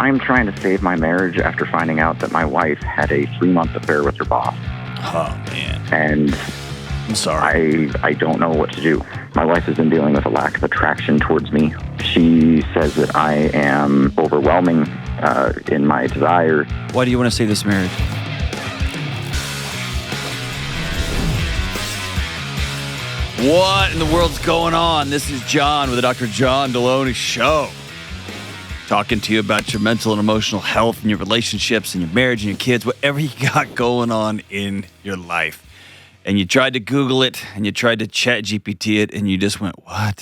I'm trying to save my marriage after finding out that my wife had a 3-month affair with her boss. Oh, man. And I'm sorry. I don't know what to do. My wife has been dealing with a lack of attraction towards me. She says that I am overwhelming in my desire. Why do you want to save this marriage? What in the world's going on? This is John with the Dr. John Delony Show. Talking to you about your mental and emotional health and your relationships and your marriage and your kids, whatever you got going on in your life. And you tried to Google it and you tried to chat GPT it and you just went, what? I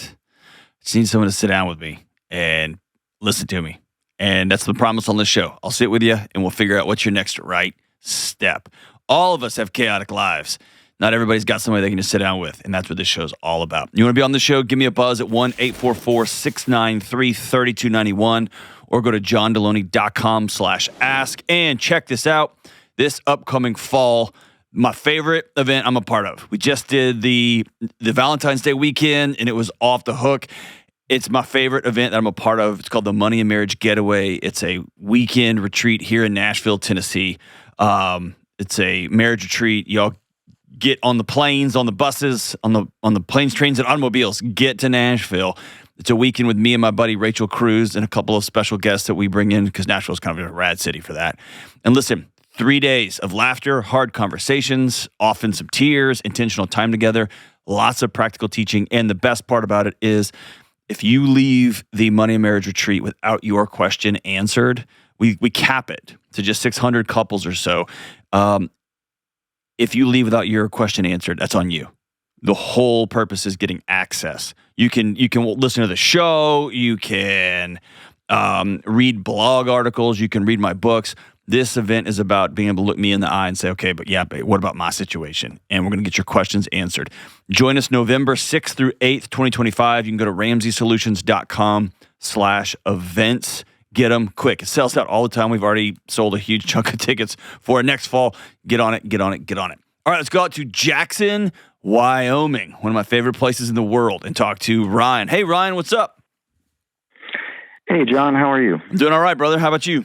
just need someone to sit down with me and listen to me. And that's the promise on this show. I'll sit with you and we'll figure out what's your next right step. All of us have chaotic lives. Not everybody's got somebody they can just sit down with, and that's what this show's all about. You want to be on the show? Give me a buzz at 1-844-693-3291 or go to johndelony.com/ask. And check this out. This upcoming fall, my favorite event I'm a part of. We just did the Valentine's Day weekend, and it was off the hook. It's my favorite event that I'm a part of. It's called the Money and Marriage Getaway. It's a weekend retreat here in Nashville, Tennessee. It's a marriage retreat. Y'all get on the planes, on the buses, on the planes, trains, and automobiles. Get to Nashville. It's a weekend with me and my buddy Rachel Cruz and a couple of special guests that we bring in because Nashville is kind of a rad city for that. And listen, 3 days of laughter, hard conversations, often some tears, intentional time together, lots of practical teaching. And the best part about it is if you leave the Money and Marriage Retreat without your question answered, we cap it to just 600 couples or so. If you leave without your question answered, that's on you. The whole purpose is getting access. You can listen to the show. You can read blog articles. You can read my books. This event is about being able to look me in the eye and say, okay, but what about my situation? And we're going to get your questions answered. Join us November 6th through 8th, 2025. You can go to ramseysolutions.com/events. Get them quick. It sells out all the time. We've already sold a huge chunk of tickets for next fall. Get on it, get on it, get on it. All right, let's go out to Jackson, Wyoming, one of my favorite places in the world, and talk to Ryan. Hey, Ryan, what's up? Hey, John, how are you? I'm doing all right, brother. How about you?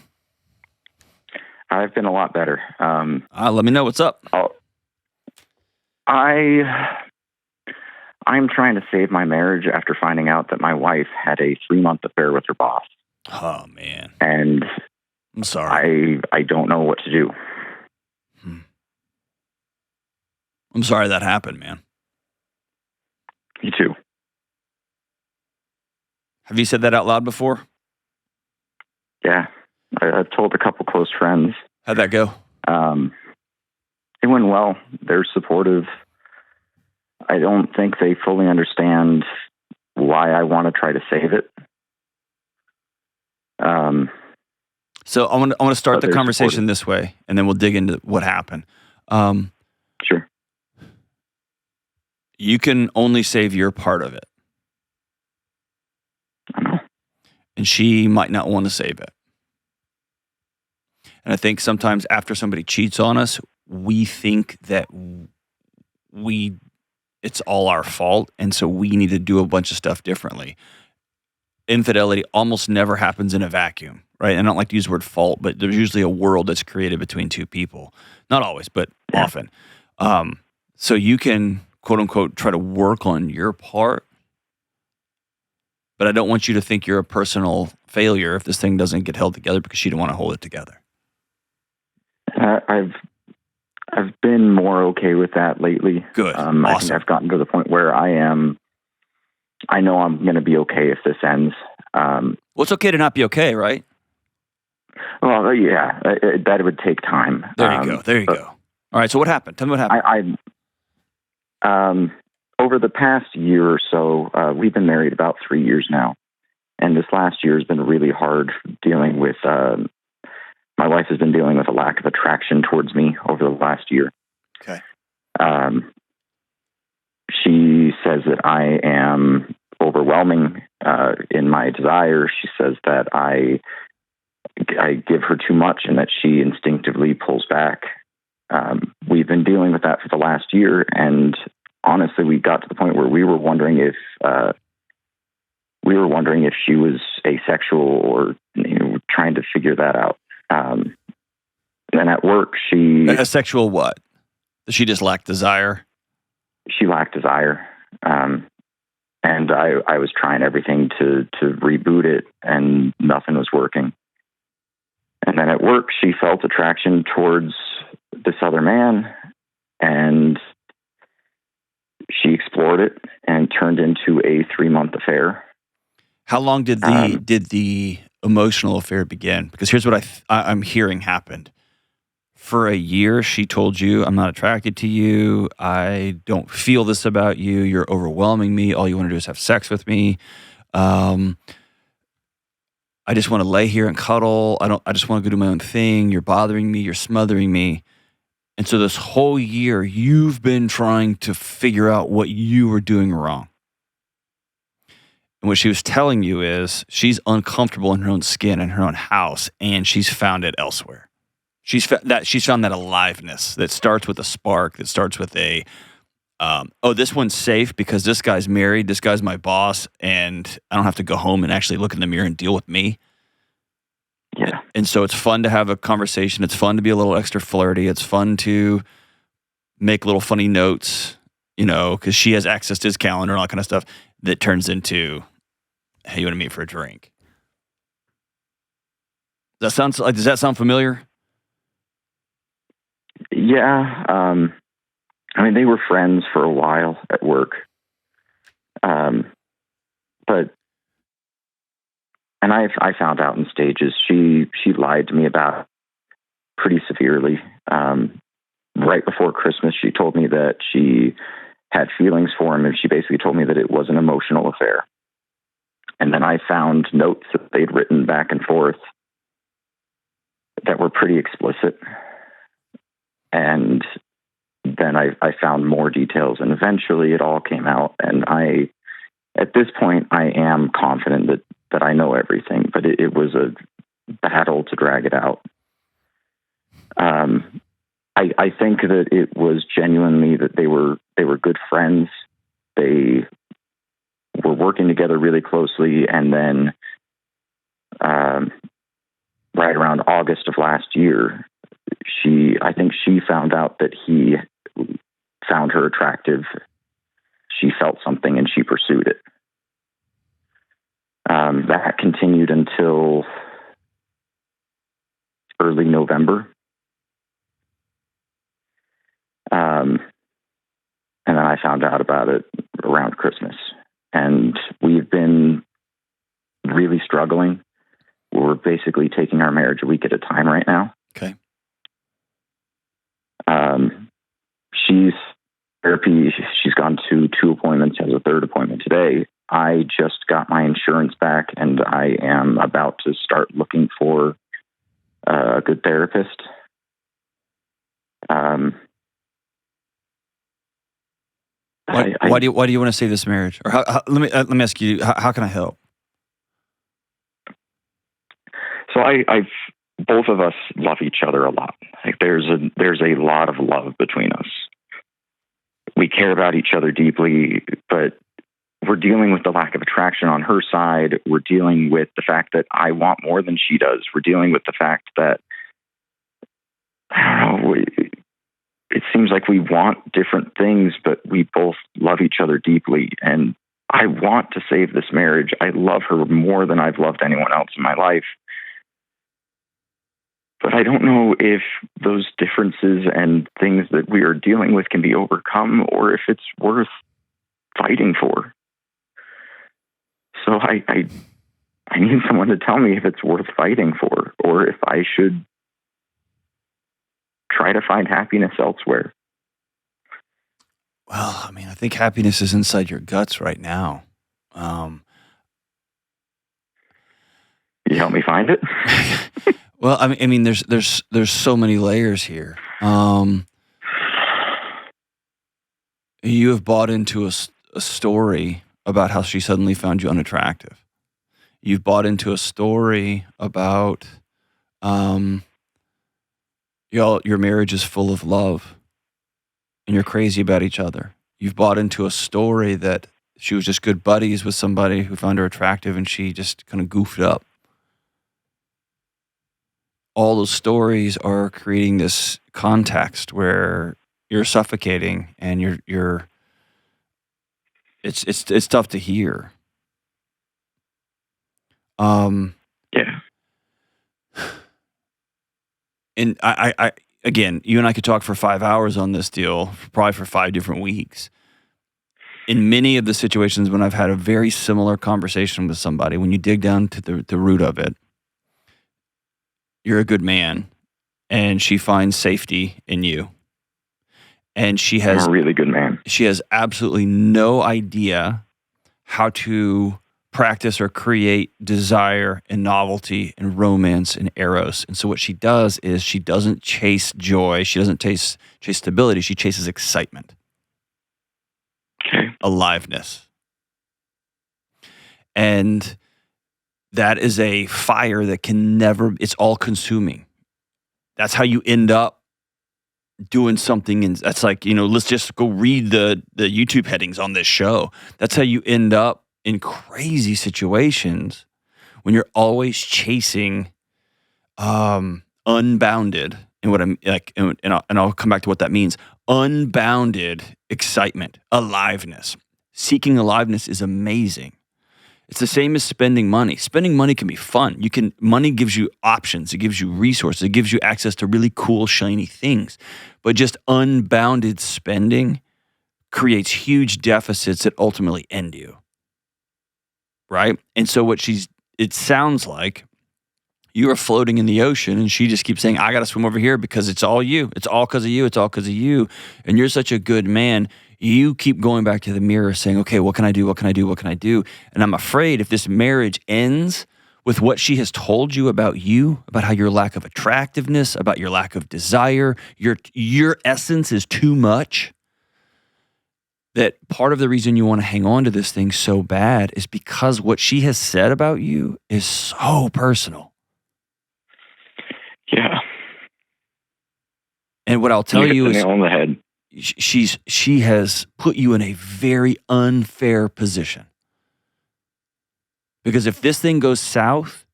I've been a lot better. Let me know what's up. I'm trying to save my marriage after finding out that my wife had a 3-month affair with her boss. Oh, man. And I'm sorry. I don't know what to do. I'm sorry that happened, man. Me too. Have you said that out loud before? Yeah. I've told a couple close friends. How'd that go? It went well. They're supportive. I don't think they fully understand why I want to try to save it. So I want to start the conversation this way, and then we'll dig into what happened. Sure. You can only save your part of it. I know. And she might not want to save it. And I think sometimes after somebody cheats on us, we think that it's all our fault, and so we need to do a bunch of stuff differently. Infidelity almost never happens in a vacuum, right? I don't like to use the word fault, but there's usually a world that's created between two people. Not always, but often. So you can, quote unquote, try to work on your part, but I don't want you to think you're a personal failure if this thing doesn't get held together because you don't want to hold it together. I've been more okay with that lately. Good. Awesome. I think I've gotten to the point where I know I'm going to be okay if this ends. Well, it's okay to not be okay, right? Well, yeah, that would take time. There you go. All right, so what happened? Tell me what happened. Over the past year or so, we've been married about 3 years now. And this last year has been really hard dealing with, my wife has been dealing with a lack of attraction towards me over the last year. Okay. She says that I am overwhelming in my desire. She says that I give her too much and that she instinctively pulls back. We've been dealing with that for the last year, and honestly, we got to the point where we were wondering if she was asexual or trying to figure that out. And at work, she... A sexual what? Does she just lack desire? She lacked desire. And I was trying everything to reboot it, and nothing was working. And then at work, she felt attraction towards this other man, and she explored it and turned into a 3-month affair. How long did the emotional affair begin? Because here's what I'm hearing happened. For a year, she told you, I'm not attracted to you. I don't feel this about you. You're overwhelming me. All you want to do is have sex with me. I just want to lay here and cuddle. I just want to go do my own thing. You're bothering me. You're smothering me. And so this whole year, you've been trying to figure out what you were doing wrong. And what she was telling you is she's uncomfortable in her own skin, in her own house, and she's found it elsewhere. She's found that aliveness that starts with a spark, that starts with a, this one's safe because this guy's married, this guy's my boss, and I don't have to go home and actually look in the mirror and deal with me. Yeah. And so it's fun to have a conversation. It's fun to be a little extra flirty. It's fun to make little funny notes, because she has access to his calendar and all that kind of stuff that turns into, hey, you want to meet for a drink? Does that sound familiar? Yeah. They were friends for a while at work. And I found out in stages, she lied to me about it pretty severely. Right before Christmas, she told me that she had feelings for him, and she basically told me that it was an emotional affair. And then I found notes that they'd written back and forth that were pretty explicit. And then I found more details, and eventually it all came out. And at this point, I am confident that I know everything, but it was a battle to drag it out. I think that it was genuinely that they were good friends. They were working together really closely, and then right around August of last year, I think she found out that he found her attractive. She felt something and she pursued it. That continued until early November. And then I found out about it around Christmas. And we've been really struggling. We're basically taking our marriage a week at a time right now. Okay. She's therapy. She's gone to 2 appointments, has a 3rd appointment today. I just got my insurance back, and I am about to start looking for a good therapist. Why do you want to save this marriage? Or let me ask you, how can I help? So both of us love each other a lot. Like there's a lot of love between us. We care about each other deeply, but we're dealing with the lack of attraction on her side. We're dealing with the fact that I want more than she does. We're dealing with the fact that, I don't know, it seems like we want different things, but we both love each other deeply. And I want to save this marriage. I love her more than I've loved anyone else in my life. But I don't know if those differences and things that we are dealing with can be overcome, or if it's worth fighting for. So I need someone to tell me if it's worth fighting for, or if I should try to find happiness elsewhere. Well, I think happiness is inside your guts right now. You help me find it? Well, there's so many layers here. You have bought into a story about how she suddenly found you unattractive. You've bought into a story about your marriage is full of love, and you're crazy about each other. You've bought into a story that she was just good buddies with somebody who found her attractive, and she just kind of goofed up. all those stories are creating this context where you're suffocating and you're it's tough to hear. Yeah. And I again, you and I could talk for 5 hours on this deal, probably for 5 different weeks. In many of the situations when I've had a very similar conversation with somebody, when you dig down to the root of it, you're a good man, and she finds safety in you. And I'm a really good man. She has absolutely no idea how to practice or create desire and novelty and romance and eros. And so what she does is she doesn't chase joy. She doesn't chase stability. She chases excitement. Okay. Aliveness. And that is a fire that can never, it's all consuming. That's how you end up doing something. And that's like, let's just go read the YouTube headings on this show. That's how you end up in crazy situations when you're always chasing unbounded, and what I'm like, and I'll come back to what that means. Unbounded excitement, aliveness. Seeking aliveness is amazing. It's the same as spending money. Spending money can be fun. Money gives you options. It gives you resources. It gives you access to really cool, shiny things. But just unbounded spending creates huge deficits that ultimately end you. Right? And so it sounds like you are floating in the ocean and she just keeps saying, I got to swim over here because it's all you. It's all because of you. It's all because of you. And you're such a good man. You keep going back to the mirror saying, okay, what can I do? What can I do? What can I do? And I'm afraid if this marriage ends with what she has told you, about how your lack of attractiveness, about your lack of desire, your essence is too much, that part of the reason you want to hang on to this thing so bad is because what she has said about you is so personal. Yeah. And what I'll tell you is, nail on the head. She has put you in a very unfair position. Because if this thing goes south,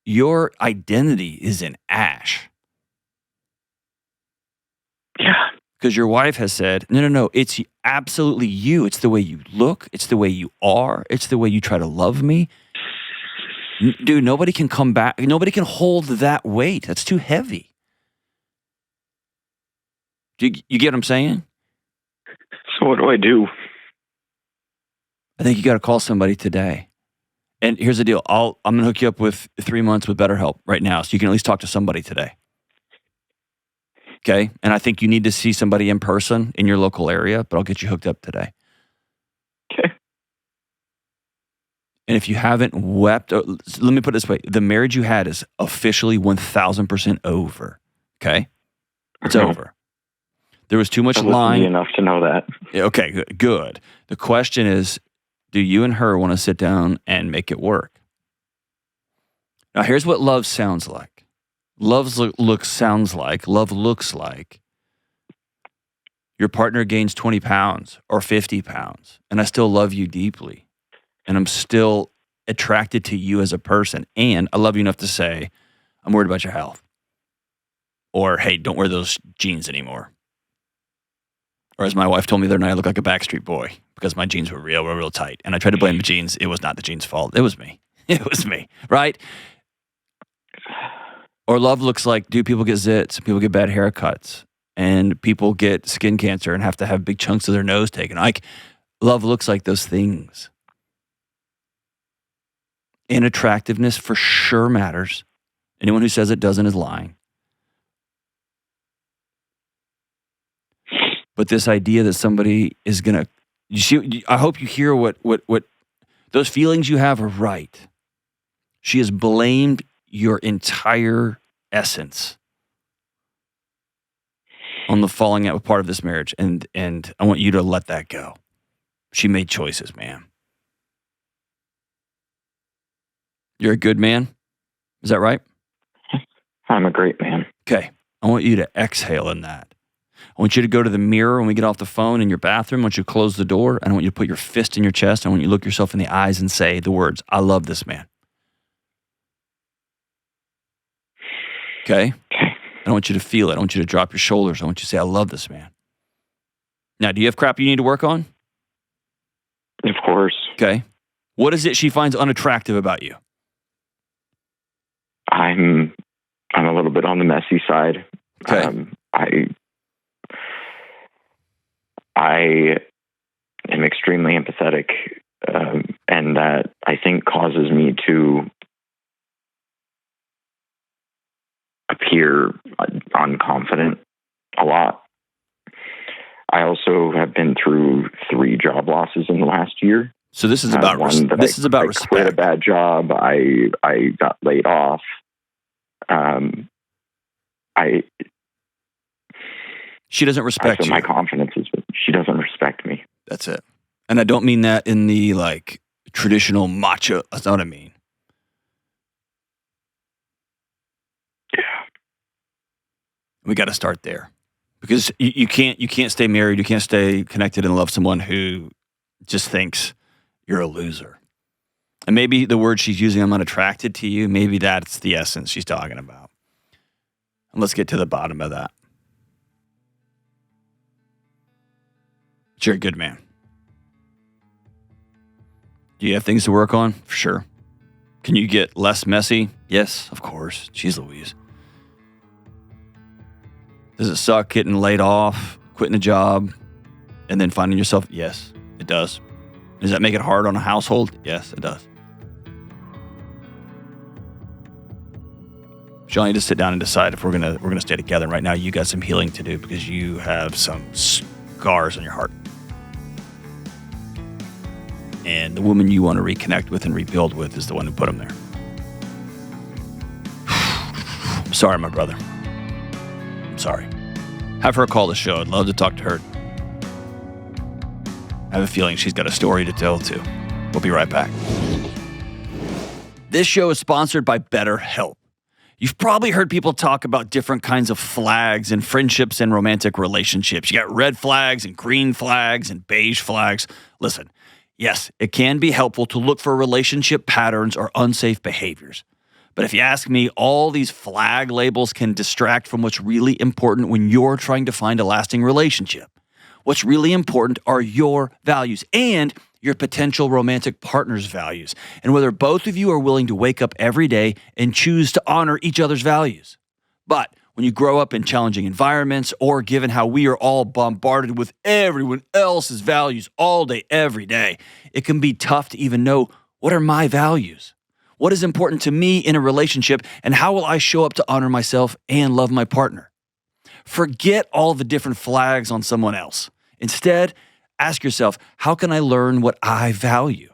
your identity is in ash. Yeah. Because your wife has said, no, it's absolutely you. It's the way you look. It's the way you are. It's the way you try to love me. Dude, nobody can come back. Nobody can hold that weight. That's too heavy. You get what I'm saying? So what do I do? I think you got to call somebody today. And here's the deal. I'm going to hook you up with 3 months with BetterHelp right now, so you can at least talk to somebody today. Okay? And I think you need to see somebody in person in your local area, but I'll get you hooked up today. Okay. And if you haven't wept, let me put it this way. The marriage you had is officially 1,000% over. Okay? It's over. There was too much lying. Enough to know that. Okay, good. The question is, do you and her want to sit down and make it work? Now, here's what love sounds like. Love looks like your partner gains 20 pounds or 50 pounds, and I still love you deeply, and I'm still attracted to you as a person, and I love you enough to say, I'm worried about your health. Or, hey, don't wear those jeans anymore. Or as my wife told me the other night, I look like a Backstreet Boy because my jeans were real tight. And I tried to blame the jeans. It was not the jeans' fault. It was me. It was me, right? Or love looks like, dude, people get zits, people get bad haircuts, and people get skin cancer and have to have big chunks of their nose taken. Like, love looks like those things. And attractiveness for sure matters. Anyone who says it doesn't is lying. But this idea that somebody is going to, I hope you hear what those feelings you have are right. She has blamed your entire essence on the falling out part of this marriage. And I want you to let that go. She made choices, man. You're a good man. Is that right? I'm a great man. Okay. I want you to exhale in that. I want you to go to the mirror when we get off the phone in your bathroom. I want you to close the door. And I want you to put your fist in your chest. I want you to look yourself in the eyes and say the words, I love this man. Okay? Okay. I want you to feel it. I want you to drop your shoulders. I want you to say, I love this man. Now, do you have crap you need to work on? Of course. Okay. What is it she finds unattractive about you? I'm a little bit on the messy side. Okay. I am extremely empathetic, and that I think causes me to appear unconfident a lot. I also have been through 3 job losses in the last year. So this is about I respect. quit a bad job. I got laid off. She doesn't respect you. My confidence is she doesn't respect me. That's it. And I don't mean that in the like traditional macho. That's not what I mean. Yeah. We got to start there, because you can't stay married. You can't stay connected and love someone who just thinks you're a loser. And maybe the word she's using, I'm not attracted to you, maybe that's the essence she's talking about. And let's get to the bottom of that. You're a good man. Do you have things to work on? For sure. Can you get less messy? Yes, of course. Jeez Louise. Does it suck getting laid off, quitting a job, and then finding yourself? Yes, it does. Does that make it hard on a household? Yes, it does. Y'all need to sit down and decide if we're gonna stay together. And right now, you got some healing to do because you have some scars on your heart. And the woman you want to reconnect with and rebuild with is the one who put them there. I'm sorry, my brother. I'm sorry. Have her call the show. I'd love to talk to her. I have a feeling she's got a story to tell too. We'll be right back. This show is sponsored by BetterHelp. You've probably heard people talk about different kinds of flags in friendships and romantic relationships. You got red flags and green flags and beige flags. Listen, yes, it can be helpful to look for relationship patterns or unsafe behaviors. But if you ask me, all these flag labels can distract from what's really important when you're trying to find a lasting relationship. What's really important are your values and your potential romantic partner's values, and whether both of you are willing to wake up every day and choose to honor each other's values. But when you grow up in challenging environments, or given how we are all bombarded with everyone else's values all day, every day, it can be tough to even know, what are my values? What is important to me in a relationship, and how will I show up to honor myself and love my partner? Forget all the different flags on someone else. Instead, ask yourself, how can I learn what I value?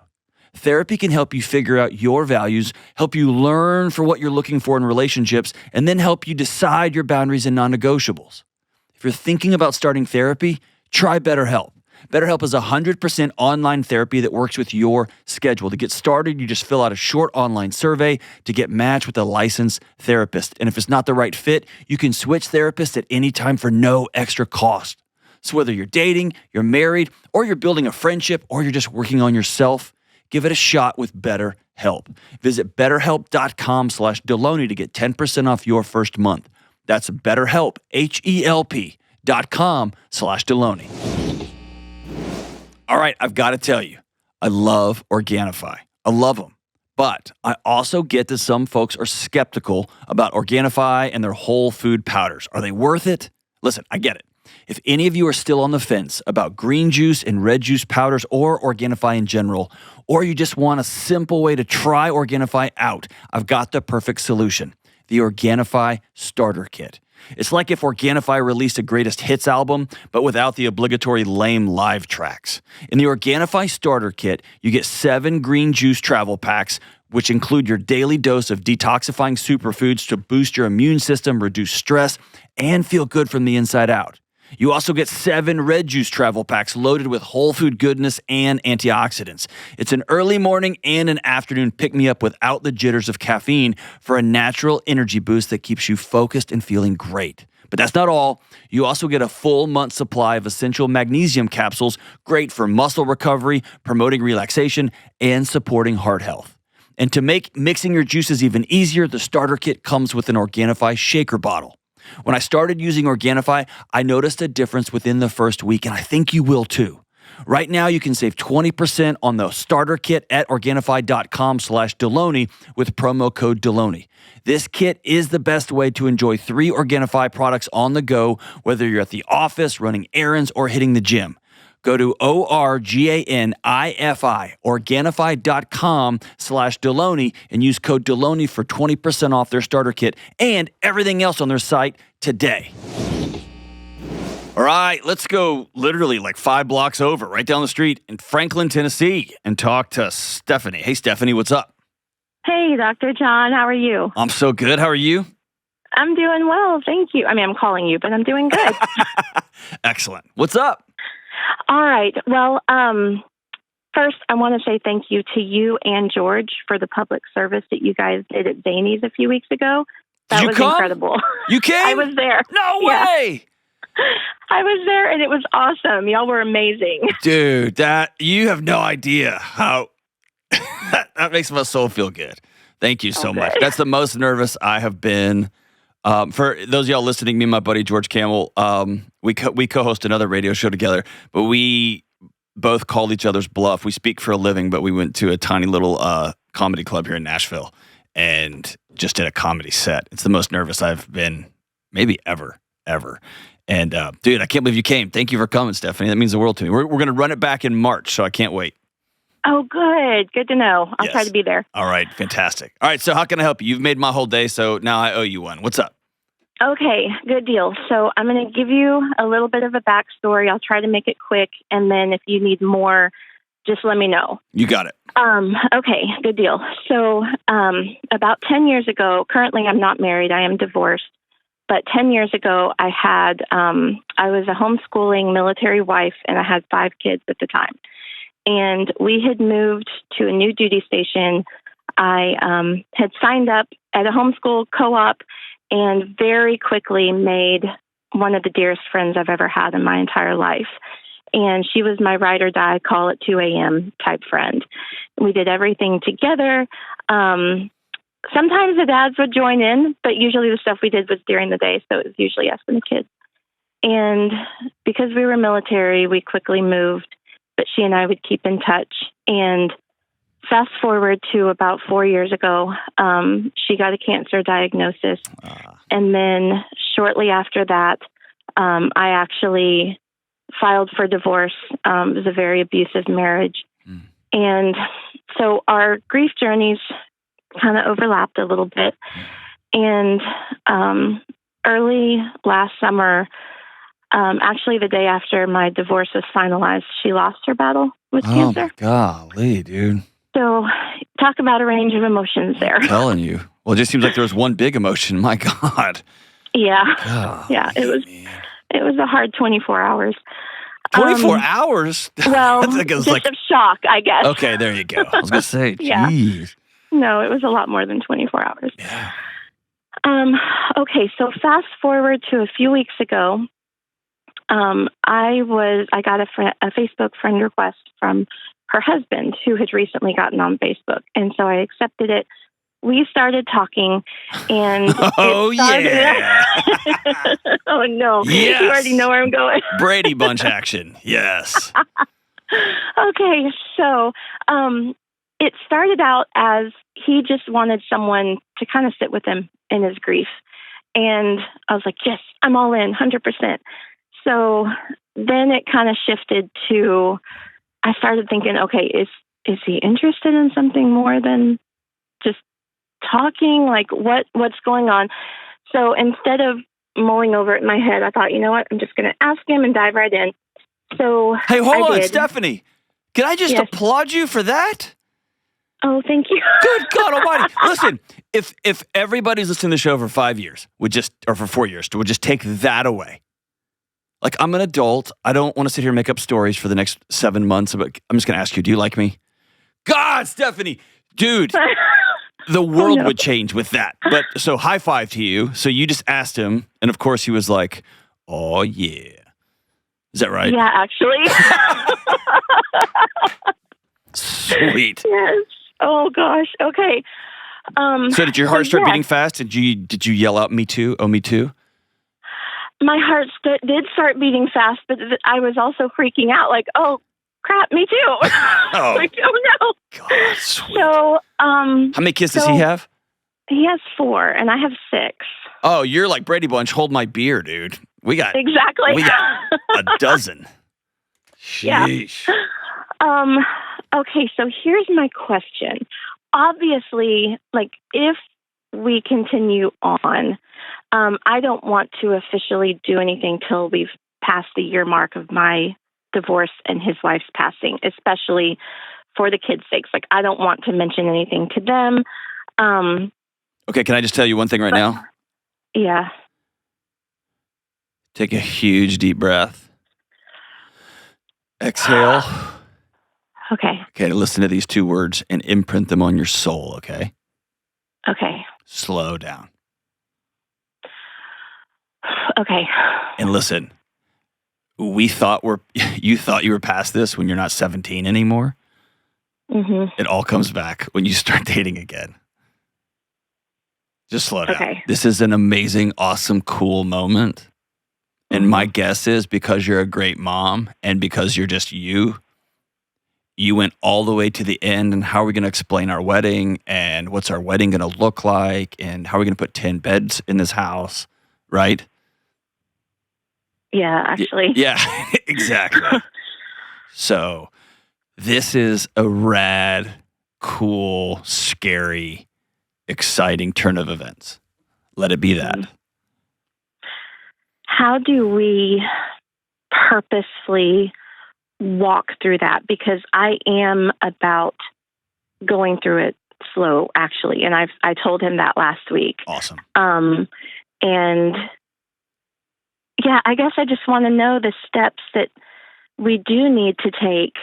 Therapy can help you figure out your values, help you learn for what you're looking for in relationships, and then help you decide your boundaries and non-negotiables. If you're thinking about starting therapy, try BetterHelp. BetterHelp is 100% online therapy that works with your schedule. To get started, you just fill out a short online survey to get matched with a licensed therapist. And if it's not the right fit, you can switch therapists at any time for no extra cost. So whether you're dating, you're married, or you're building a friendship, or you're just working on yourself, give it a shot with BetterHelp. Visit BetterHelp.com/Delony to get 10% off your first month. That's BetterHelp, HELP.com/Delony. All right, I've got to tell you, I love Organifi. I love them. But I also get that some folks are skeptical about Organifi and their whole food powders. Are they worth it? Listen, I get it. If any of you are still on the fence about green juice and red juice powders or Organifi in general, or you just want a simple way to try Organifi out, I've got the perfect solution, the Organifi Starter Kit. It's like if Organifi released a greatest hits album, but without the obligatory lame live tracks. In the Organifi Starter Kit, you get 7 green juice travel packs, which include your daily dose of detoxifying superfoods to boost your immune system, reduce stress, and feel good from the inside out. You also get 7 red juice travel packs loaded with whole food goodness and antioxidants. It's an early morning and an afternoon pick-me-up without the jitters of caffeine for a natural energy boost that keeps you focused and feeling great. But that's not all. You also get a full month's supply of essential magnesium capsules, great for muscle recovery, promoting relaxation, and supporting heart health. And to make mixing your juices even easier, the starter kit comes with an Organifi shaker bottle. When I started using Organifi, I noticed a difference within the first week, and I think you will too. Right now, you can save 20% on the starter kit at Organifi.com/Delony with promo code Delony. This kit is the best way to enjoy 3 Organifi products on the go, whether you're at the office, running errands, or hitting the gym. Go to Organifi, Organifi.com/Delony, and use code Delony for 20% off their starter kit and everything else on their site today. All right, let's go literally like 5 blocks over, right down the street in Franklin, Tennessee, and talk to Stephanie. Hey, Stephanie, what's up? Hey, Dr. John, how are you? I'm so good. How are you? I'm doing well, thank you. I mean, I'm calling you, but I'm doing good. Excellent. What's up? All right. Well, first, I want to say thank you to you and George for the public service that you guys did at Zany's a few weeks ago. That was incredible. You came? I was there. No way! I was there, and it was awesome. Y'all were amazing. Dude, you have no idea how that makes my soul feel good. Thank you so much. That's the most nervous I have been. For those of y'all listening, me and my buddy George Camel, we co-host another radio show together, but we both called each other's bluff. We speak for a living, but we went to a tiny little comedy club here in Nashville and just did a comedy set. It's the most nervous I've been maybe ever. And dude, I can't believe you came. Thank you for coming, Stephanie. That means the world to me. We're going to run it back in March, so I can't wait. Oh, good. Good to know. I'll try to be there. All right. Fantastic. All right. So how can I help you? You've made my whole day, so now I owe you one. What's up? Okay. Good deal. So I'm going to give you a little bit of a backstory. I'll try to make it quick, and then if you need more, just let me know. You got it. Okay. Good deal. So about 10 years ago, currently I'm not married. I am divorced. But 10 years ago, I was a homeschooling military wife, and I had 5 kids at the time. And we had moved to a new duty station. I had signed up at a homeschool co-op and very quickly made one of the dearest friends I've ever had in my entire life. And she was my ride or die, call at 2 a.m. type friend. We did everything together. Sometimes the dads would join in, but usually the stuff we did was during the day, so it was usually us and the kids. And because we were military, we quickly moved, but she and I would keep in touch. And fast forward to about 4 years ago, she got a cancer diagnosis. And then shortly after that, I actually filed for divorce. It was a very abusive marriage. And so our grief journeys kind of overlapped a little bit. And early last summer, actually the day after my divorce was finalized, she lost her battle with cancer. Oh, my golly, dude. So talk about a range of emotions there. I'm telling you. Well, it just seems like there was one big emotion. My God. Yeah. Golly, yeah, it was a hard 24 hours. 24 hours? Well, just of shock, I guess. Okay, there you go. I was going to say, Yeah. geez. No, it was a lot more than 24 hours. Yeah. Okay, so fast forward to a few weeks ago, I got a Facebook friend request from her husband, who had recently gotten on Facebook, and so I accepted it. We started talking, and oh yeah! Oh no! Yes. You already know where I'm going. Brady Bunch action, yes. Okay, so it started out as he just wanted someone to kind of sit with him in his grief. And I was like, yes, I'm all in, 100%. So then it kind of shifted to, I started thinking, okay, is he interested in something more than just talking? Like, what's going on? So instead of mulling over it in my head, I thought, you know what, I'm just going to ask him and dive right in. So hey, hold on, did. Stephanie. Can I just applaud you for that? Oh, thank you. Good God Almighty! Listen, if everybody's listening to the show for 5 years, or for 4 years, would just take that away. Like, I'm an adult. I don't want to sit here and make up stories for the next 7 months. But I'm just going to ask you: do you like me? God, Stephanie, dude, the world would change with that. But so high five to you. So you just asked him, and of course he was like, "Oh yeah." Is that right? Yeah, actually. Sweet. Yes. Oh gosh. Okay. So did your heart start yes, beating fast? Did you yell out, "Me too"? Oh, me too. my heart did start beating fast, but I was also freaking out. Like, oh crap, me too. Oh, like, oh no. God, sweet. So, How many kids does he have? He has 4, and I have 6. Oh, you're like Brady Bunch. Hold my beer, dude. We got Exactly. a dozen. Yeah. Sheesh. Okay, so here's my question. Obviously, like, if we continue on, I don't want to officially do anything till we've passed the year mark of my divorce and his wife's passing, especially for the kids' sakes. Like, I don't want to mention anything to them. Okay, can I just tell you one thing right now? Yeah. Take a huge deep breath. Exhale. Okay. Okay, listen to these 2 words and imprint them on your soul, okay? Okay. Slow down. Okay. And listen, you thought you were past this when you're not 17 anymore. Mm-hmm. It all comes back when you start dating again. Just slow down. Okay. This is an amazing, awesome, cool moment. And my guess is because you're a great mom and because you're just you went all the way to the end. And how are we going to explain our wedding and what's our wedding going to look like and how are we going to put 10 beds in this house, right? Yeah, actually. Yeah, exactly. So this is a rad, cool, scary, exciting turn of events. Let it be that. How do we purposefully walk through that? Because I am about going through it slow, actually, and I told him that last week. Awesome. And yeah, I guess I just want to know the steps that we do need to take.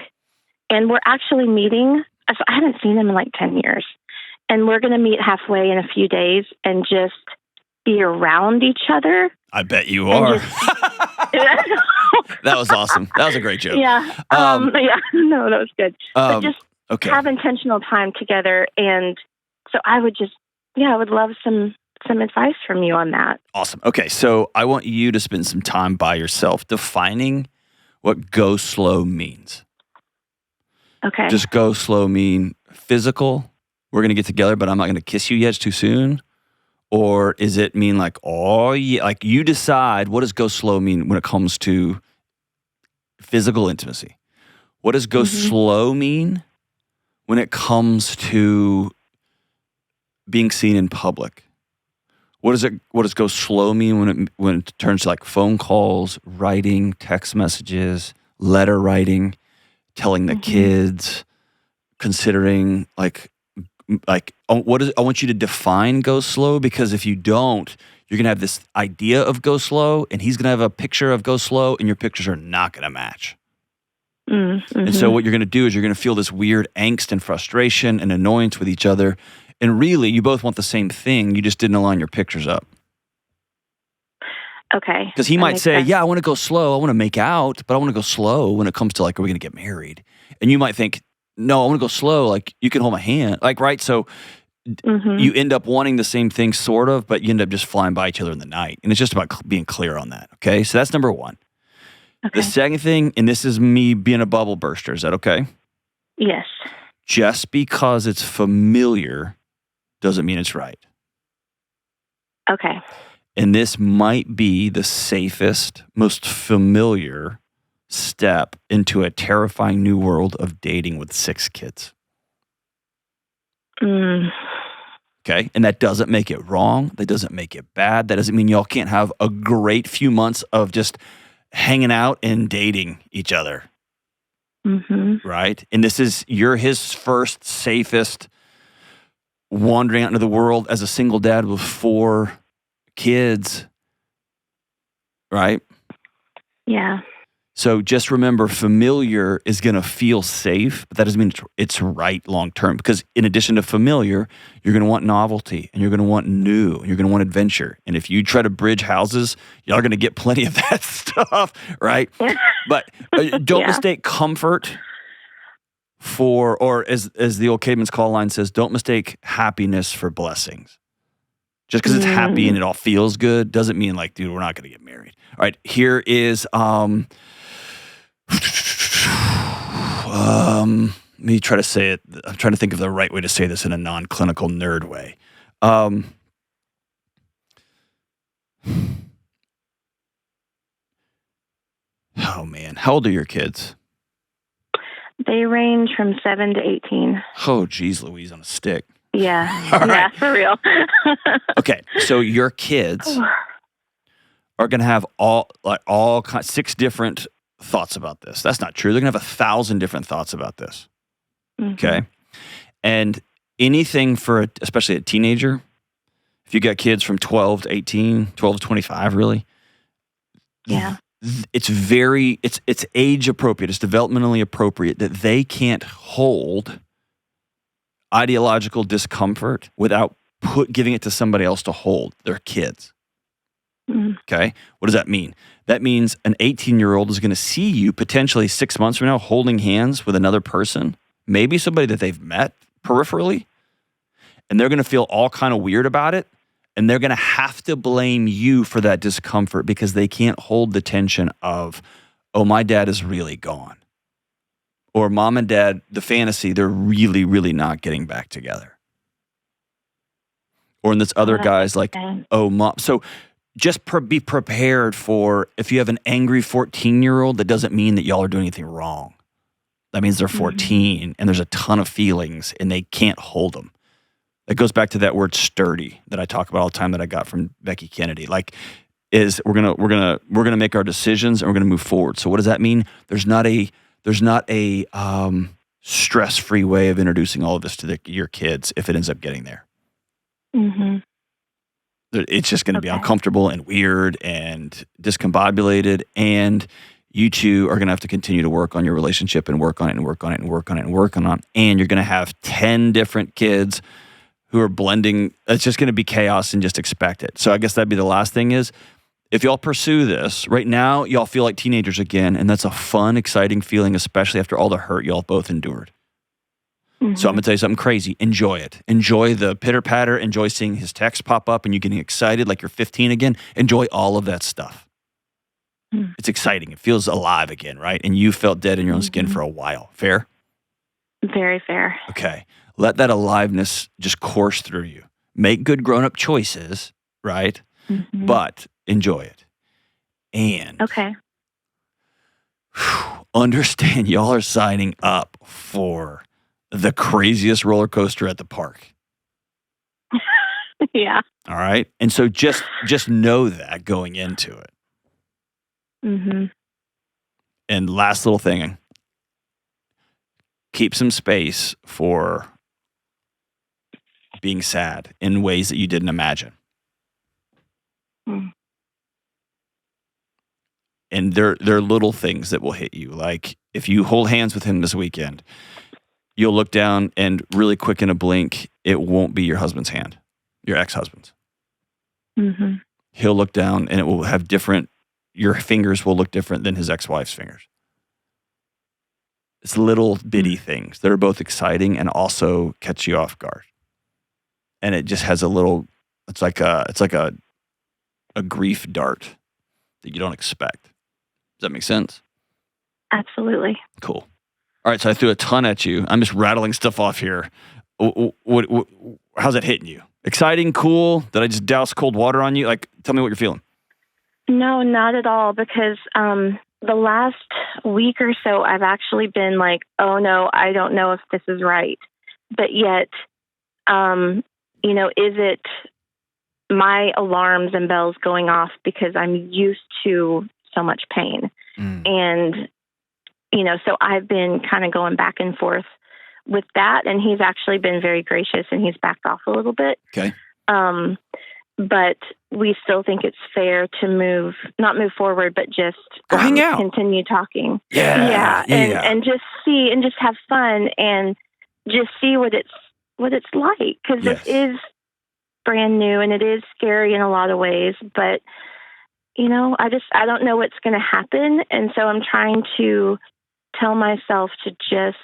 And we're actually meeting. I haven't seen him in like 10 years. And we're going to meet halfway in a few days and just be around each other. I bet you are. That was awesome. That was a great joke. Yeah. Yeah. No, that was good. But just have intentional time together. And so I would love some advice from you on that. Awesome. Okay. So I want you to spend some time by yourself defining what go slow means. Okay. Does go slow mean physical? We're going to get together, but I'm not going to kiss you yet. It's too soon. Or is it mean like, oh yeah, like you decide what does go slow mean when it comes to physical intimacy? What does go slow mean when it comes to being seen in public? What does go slow mean when it turns to like phone calls, writing, text messages, letter writing, telling the kids, considering like I want you to define go slow, because if you don't, you're going to have this idea of go slow and he's going to have a picture of go slow and your pictures are not going to match. And so what you're going to do is you're going to feel this weird angst and frustration and annoyance with each other. And really, you both want the same thing. You just didn't align your pictures up. Okay. Because he might say, yeah, I want to go slow. I want to make out, but I want to go slow when it comes to like, are we going to get married? And you might think, no, I want to go slow. Like you can hold my hand. Like, right. So you end up wanting the same thing sort of, but you end up just flying by each other in the night. And it's just about being clear on that. Okay. So that's number one. Okay. The second thing, and this is me being a bubble burster. Is that okay? Yes. Just because it's familiar doesn't mean it's right. Okay. And this might be the safest, most familiar step into a terrifying new world of dating with 6 kids. Okay? And that doesn't make it wrong. That doesn't make it bad. That doesn't mean y'all can't have a great few months of just hanging out and dating each other. Right? And you're his first, safest wandering out into the world as a single dad with 4 kids. Right? Yeah. So just remember, familiar is going to feel safe, but that doesn't mean it's right long term. Because in addition to familiar, you're going to want novelty, and you're going to want new, and you're going to want adventure. And if you try to bridge houses, y'all going to get plenty of that stuff, right? But don't mistake comfort or as the old Caveman's Call line says, don't mistake happiness for blessings. Just because it's happy and it all feels good doesn't mean like, dude, we're not going to get married. All right, here is let me try to say it. I'm trying to think of the right way to say this in a non-clinical nerd way. Oh man, how old are your kids? They range from 7 to 18. Oh, geez, Louise on a stick. Yeah, All right. yeah, for real. Okay, so your kids are going to have all 6 different thoughts about this. That's not true. They're going to have 1,000 different thoughts about this. Mm-hmm. Okay, and anything for especially a teenager, if you got kids from 12 to 18, 12 to 25, really, yeah, it's age appropriate. It's developmentally appropriate that they can't hold ideological discomfort without giving it to somebody else to hold. They're kids. Mm-hmm. Okay, what does that mean? That means an 18-year-old is going to see you potentially 6 months from now holding hands with another person, maybe somebody that they've met peripherally, and they're going to feel all kind of weird about it, and they're going to have to blame you for that discomfort because they can't hold the tension of, oh, my dad is really gone. Or mom and dad, the fantasy, they're really, really not getting back together. Or in this other guy's like, oh, mom. So just be prepared for if you have an angry 14-year-old, that doesn't mean that y'all are doing anything wrong. That means they're 14 and there's a ton of feelings and they can't hold them. That goes back to that word sturdy that I talk about all the time that I got from Becky Kennedy. Like, is we're gonna make our decisions and we're gonna move forward. So what does that mean? There's not a stress-free way of introducing all of this to your kids if it ends up getting there. Mm-hmm. It's just going to be uncomfortable and weird and discombobulated, and you two are going to have to continue to work on your relationship and work on it and work on it and work on it and work on it. And you're going to have 10 different kids who are blending. It's just going to be chaos, and just expect it. So I guess that'd be the last thing is, if y'all pursue this, right now y'all feel like teenagers again, and that's a fun, exciting feeling, especially after all the hurt y'all both endured. Mm-hmm. So I'm going to tell you something crazy. Enjoy it. Enjoy the pitter-patter. Enjoy seeing his text pop up and you getting excited like you're 15 again. Enjoy all of that stuff. Mm-hmm. It's exciting. It feels alive again, right? And you felt dead in your own skin for a while. Fair? Very fair. Okay. Let that aliveness just course through you. Make good grown-up choices, right? Mm-hmm. But enjoy it. And understand y'all are signing up for the craziest roller coaster at the park. Yeah. All right. And so just know that going into it. Mm-hmm. And last little thing, keep some space for being sad in ways that you didn't imagine. Mm. And they're little things that will hit you. Like if you hold hands with him this weekend, you'll look down and really quick in a blink, it won't be your husband's hand, your ex-husband's. Mm-hmm. He'll look down and it will have your fingers will look different than his ex-wife's fingers. It's little bitty things that are both exciting and also catch you off guard. And it just has it's like a grief dart that you don't expect. Does that make sense? Absolutely. Cool. All right, so I threw a ton at you. I'm just rattling stuff off here. How's that hitting you? Exciting, cool? Did I just douse cold water on you? Like, tell me what you're feeling. No, not at all, because the last week or so, I've actually been like, oh no, I don't know if this is right. But yet, is it my alarms and bells going off because I'm used to so much pain? And so I've been kind of going back and forth with that, and he's actually been very gracious, and he's backed off a little bit. Okay. But we still think it's fair to not move forward, but just hang out, continue talking. Yeah. And just see and just have fun and just see what it's like, because This is brand new and it is scary in a lot of ways, but I don't know what's going to happen. And so I'm trying to tell myself to just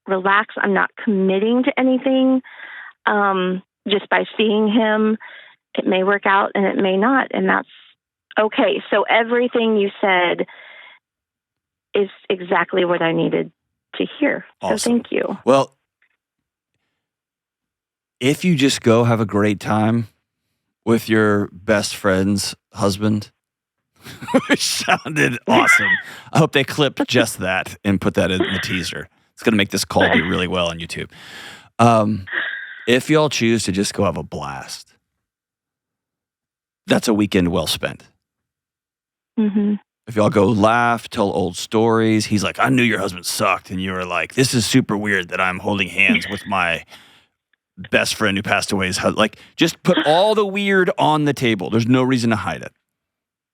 relax. I'm not committing to anything. Just by seeing him, it may work out and it may not. And that's okay. So everything you said is exactly what I needed to hear. Awesome. So thank you. Well, if you just go have a great time with your best friend's husband, which sounded awesome. I hope they clip just that and put that in the teaser. It's going to make this call do really well on YouTube. If y'all choose to just go have a blast, that's a weekend well spent. Mm-hmm. If y'all go laugh, tell old stories. He's like, I knew your husband sucked. And you were like, this is super weird that I'm holding hands with my best friend who passed away's husband. Like, just put all the weird on the table. There's no reason to hide it.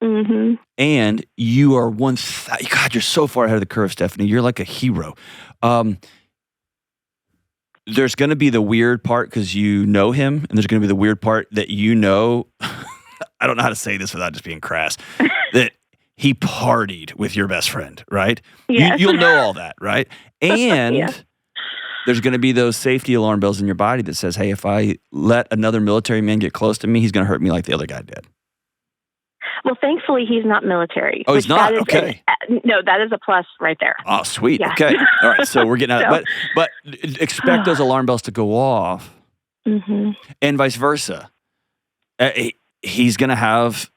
Mm-hmm. And you are God, you're so far ahead of the curve, Stephanie. You're like a hero. There's going to be the weird part because you know him, and there's going to be the weird part that you know. I don't know how to say this without just being crass. That he partied with your best friend, right? Yes. You'll know all that, right? And Yeah. there's going to be those safety alarm bells in your body that says, hey, if I let another military man get close to me, he's going to hurt me like the other guy did. Well, thankfully, he's not military. Oh, he's not? Okay. No, that is a plus right there. Oh, sweet. Yeah. Okay. All right. So we're getting out. But expect those alarm bells to go off, Mm-hmm. and vice versa. He's going to have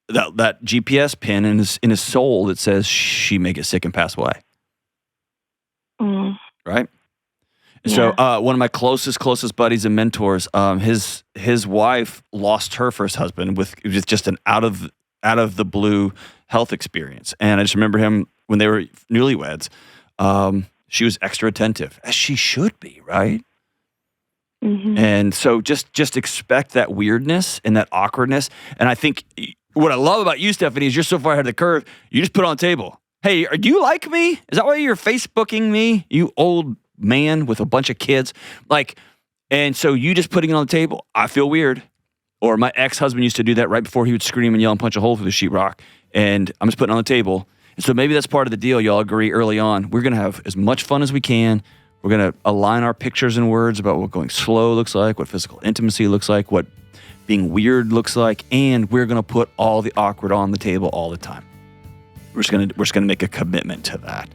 that GPS pin in his soul that says she may get sick and pass away. Mm. Right. Yeah. So one of my closest buddies and mentors, his wife lost her first husband with just an out of the blue health experience, and I just remember him when they were newlyweds. She was extra attentive, as she should be, right? Mm-hmm. And so just expect that weirdness and that awkwardness. And I think what I love about you, Stephanie, is you're so far ahead of the curve. You just put it on the table. Hey, do you like me? Is that why you're Facebooking me? You old man with a bunch of kids. And so you just putting it on the table. I feel weird. Or my ex-husband used to do that right before he would scream and yell and punch a hole through the sheetrock. And I'm just putting it on the table. And so maybe that's part of the deal. Y'all agree early on. We're going to have as much fun as we can. We're going to align our pictures and words about what going slow looks like, what physical intimacy looks like, what being weird looks like, and we're going to put all the awkward on the table all the time. We're just going to make a commitment to that.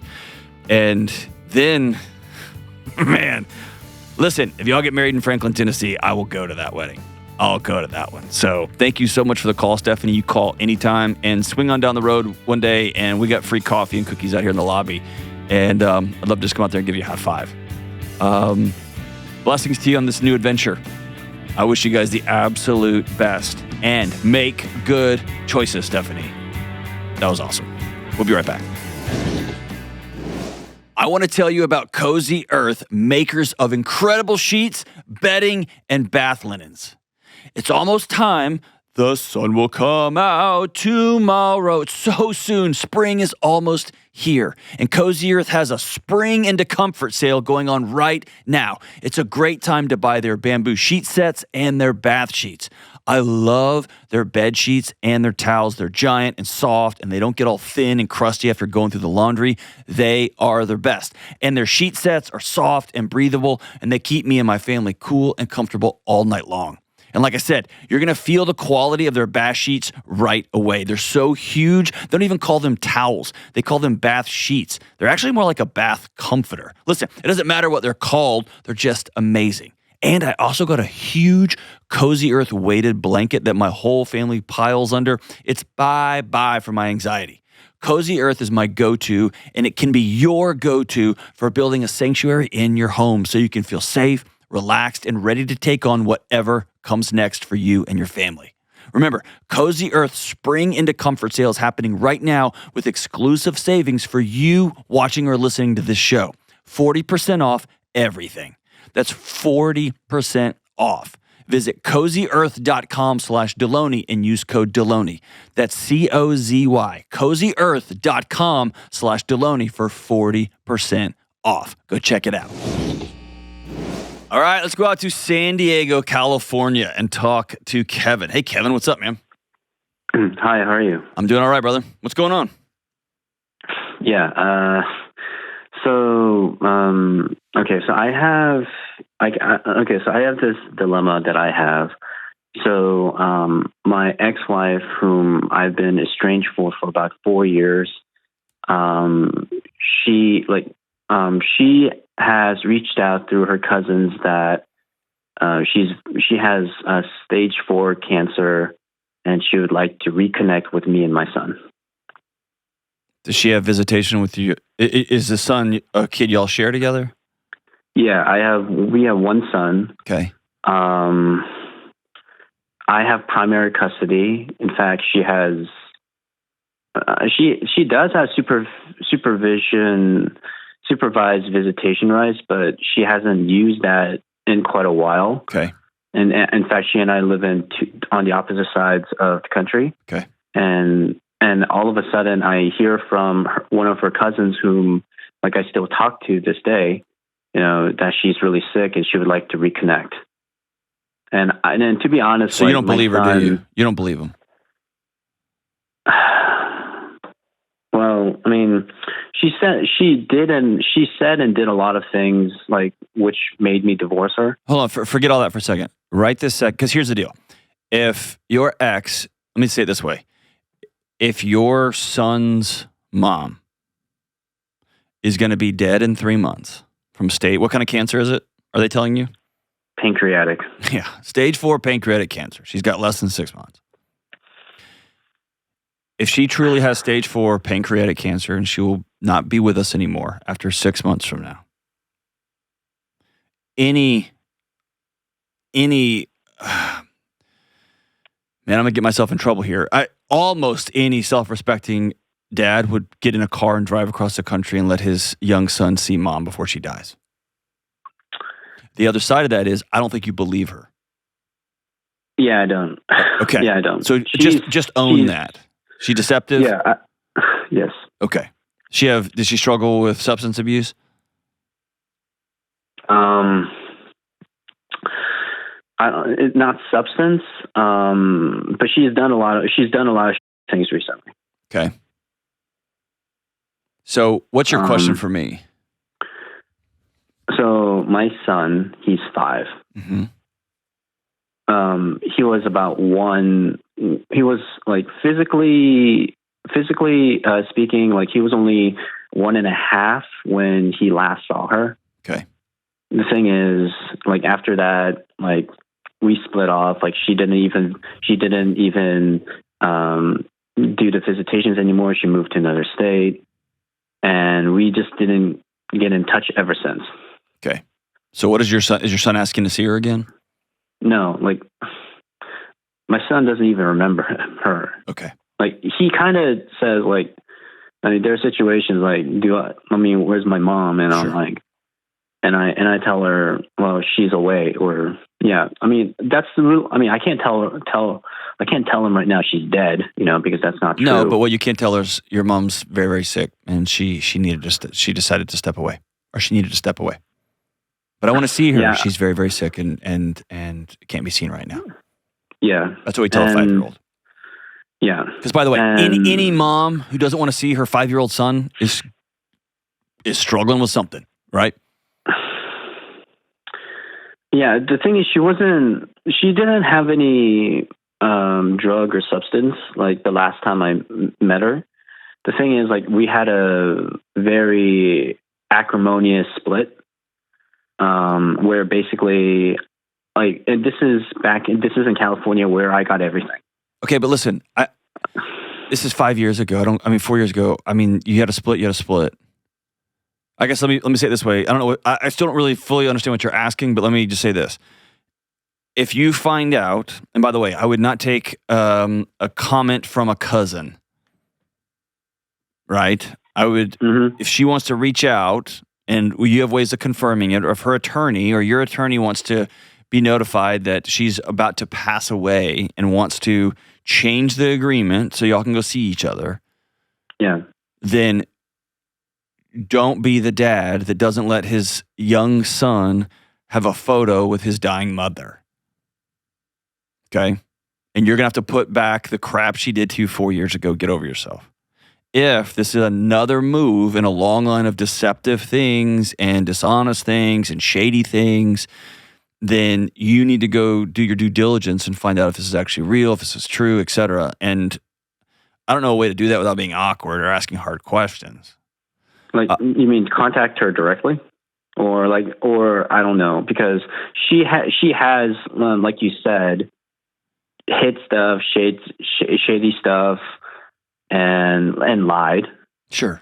And then, man, listen, if y'all get married in Franklin, Tennessee, I will go to that wedding. I'll go to that one. So thank you so much for the call, Stephanie. You call anytime and swing on down the road one day, and we got free coffee and cookies out here in the lobby. And I'd love to just come out there and give you a high five. Blessings to you on this new adventure. I wish you guys the absolute best. And make good choices, Stephanie. That was awesome. We'll be right back. I want to tell you about Cozy Earth, makers of incredible sheets, bedding, and bath linens. It's almost time. The sun will come out tomorrow. It's so soon. Spring is almost here. And Cozy Earth has a spring into comfort sale going on right now. It's a great time to buy their bamboo sheet sets and their bath sheets. I love their bed sheets and their towels. They're giant and soft, and they don't get all thin and crusty after going through the laundry. They are their best. And their sheet sets are soft and breathable, and they keep me and my family cool and comfortable all night long. And like I said, you're going to feel the quality of their bath sheets right away. They're so huge, they don't even call them towels. They call them bath sheets. They're actually more like a bath comforter. Listen, it doesn't matter what they're called. They're just amazing. And I also got a huge Cozy Earth weighted blanket that my whole family piles under. It's bye-bye for my anxiety. Cozy Earth is my go-to, and it can be your go-to for building a sanctuary in your home so you can feel safe, relaxed, and ready to take on whatever comes next for you and your family. Remember, Cozy Earth Spring into Comfort sale is happening right now with exclusive savings for you watching or listening to this show. 40% off everything. That's 40% off. Visit CozyEarth.com/Delony and use code Delony. That's COZY. CozyEarth.com/Delony for 40% off. Go check it out. All right, let's go out to San Diego, California, and talk to Kevin. Hey, Kevin, what's up, man? Hi, how are you? I'm doing all right, brother. What's going on? Yeah, So, so I have, so I have this dilemma that I have. So, my ex-wife, whom I've been estranged for about 4 years, she has reached out through her cousins that she has stage 4 cancer, and she would like to reconnect with me and my son. Does she have visitation with you? Is the son a kid y'all share together? Yeah, we have one son. Okay. I have primary custody. In fact, she has. She does have supervised visitation rights, but she hasn't used that in quite a while. Okay. And in fact, she and I live on the opposite sides of the country. Okay. And all of a sudden, I hear from one of her cousins, whom I still talk to this day, that she's really sick and she would like to reconnect. And to be honest, so you don't believe her, do you? You don't believe him. Well, I mean, she said and did a lot of things which made me divorce her. Hold on, forget all that for a second. Right this sec, because here's the deal. If your ex, let me say it this way. If your son's mom is going to be dead in 3 months from what kind of cancer is it? Are they telling you? Pancreatic. Yeah, stage 4 pancreatic cancer. She's got less than 6 months. If she truly has stage 4 pancreatic cancer and she will not be with us anymore after 6 months from now, man, I'm gonna get myself in trouble here. Almost any self-respecting dad would get in a car and drive across the country and let his young son see mom before she dies. The other side of that is, I don't think you believe her. Yeah, I don't. Okay. Yeah, I don't. So just own that. She deceptive? Yeah. Yes. Okay. Does she struggle with substance abuse? Not substance, but she's done a lot of things recently. Okay. So what's your question for me? So my son, he's 5. Mm-hmm. He was about 1. He was physically speaking, he was only 1.5 when he last saw her. Okay. The thing is, after that, we split off. She didn't even do the visitations anymore. She moved to another state, and we just didn't get in touch ever since. Okay. So what is your son asking to see her again? No, my son doesn't even remember her. Okay. He kind of says there are situations where's my mom? And sure. I'm and I tell her, well, she's away, or that's the rule. I can't tell him right now she's dead, because that's not true. No, but what you can't tell her is your mom's very, very sick, and she decided to step away, or she needed to step away. But I want to see her. Yeah. She's very, very sick and can't be seen right now. Yeah. That's what we tell a 5-year-old. Yeah. Because, by the way, any mom who doesn't want to see her 5-year-old son is struggling with something, right? Yeah. The thing is, she didn't have any drug or substance the last time I met her. The thing is, we had a very acrimonious split. Where basically, and this is in California where I got everything. Okay, but listen, this is 5 years ago. 4 years ago. You had a split. You had a split. I guess let me say it this way. I don't know. I still don't really fully understand what you're asking, but let me just say this: if you find out, and by the way, I would not take a comment from a cousin. Right? I would, if she wants to reach out. And you have ways of confirming it, or if her attorney or your attorney wants to be notified that she's about to pass away and wants to change the agreement so y'all can go see each other, then don't be the dad that doesn't let his young son have a photo with his dying mother. Okay? And you're going to have to put back the crap she did to you 4 years ago. Get over yourself. if this is another move in a long line of deceptive things and dishonest things and shady things, then you need to go do your due diligence and find out if this is actually real, if this is true, etc. And I don't know a way to do that without being awkward or asking hard questions. Like, you mean contact her directly? Or I don't know, because she has, like you said, hid stuff, shady stuff, and lied. Sure.